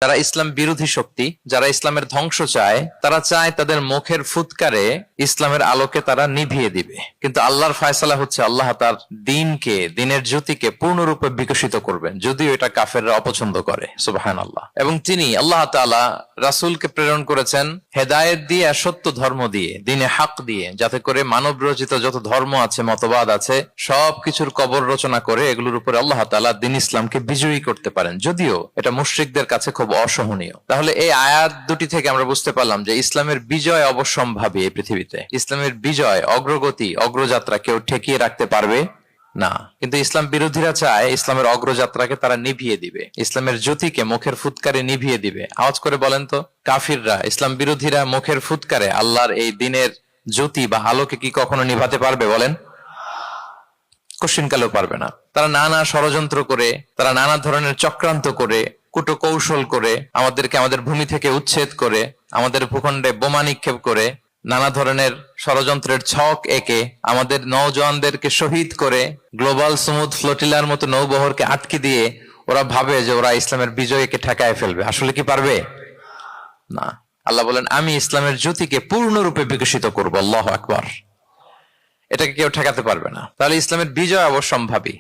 যারা ইসলাম বিরোধী শক্তি, যারা ইসলামের ধ্বংস চায়, তারা চায় তাদের মুখের ফুৎকারে ইসলামের আলোকে তারা নিভিয়ে দিবে। কিন্তু আল্লাহর ফায়সালা হচ্ছে আল্লাহ তার দিনকে, দিনের জ্যোতিকে পূর্ণরূপে বিকশিত করবেন, যদিও এটা কাফেররা অপছন্দ করে। সুবহানাল্লাহ। এবং তিনি আল্লাহ তাআলা রাসূলকে প্রেরণ করেছেন হেদায়েত দিয়ে আর সত্য ধর্ম দিয়ে, দিনে হক দিয়ে, যাতে করে মানব রচিত যত ধর্ম আছে, মতবাদ আছে, সবকিছুর কবর রচনা করে এগুলোর উপরে আল্লাহ তাআলা দিন ইসলামকে বিজয়ী করতে পারেন, যদিও এটা মুশরিকদের কাছে খুব অসহনীয়। তাহলে এই আয়াত দুটি থেকে আমরা বুঝতে পারলাম যে ইসলামের বিজয় অবশ্যম্ভাবী। এই পৃথিবীতে ইসলামের বিজয়, অগ্রগতি, অগ্রযাত্রা কেউ ঠেকিয়ে রাখতে পারবে না। কিন্তু ইসলাম বিরোধীরা চায় ইসলামের অগ্রযাত্রাকে তারা নিভিয়ে দিবে, ইসলামের জ্যোতিকে মুখের ফুৎকারে নিভিয়ে দিবে। আওয়াজ করে বলেন তো, কাফিররা, ইসলাম বিরোধীরা মুখের ফুৎকারে আল্লাহর এই দিনের জ্যোতি বা আলোকে কি কখনো নিভাতে পারবে? বলেন, কশিনকালেও পারবে না। তারা নানা ষড়যন্ত্র করে, তারা নানা ধরনের চক্রান্ত করে, কুটো কৌশল করে, আমাদেরকে আমাদের ভূমি থেকে উচ্ছেদ করে, আমাদের ভূখণ্ডে বোমা নিক্ষেপ করে, নানা ধরনের ষড়যন্ত্রের ছক এঁকে আমাদের নওজওয়ানদেরকে শহীদ করে, গ্লোবাল সমুদ ফ্লোটিলার মতো নৌবহরকে আটকে দিয়ে ওরা ভাবে যে ওরা ইসলামের বিজয়কে ঠেকায় ফেলবে। আসলে কি পারবে? না। আল্লাহ বলেন, আমি ইসলামের জ্যোতিকে পূর্ণরূপে বিকশিত করবো। আল্লাহু আকবার। এটাকে কেউ ঠেকাতে পারবে না। তাহলে ইসলামের বিজয় অবশ্যম্ভাবী।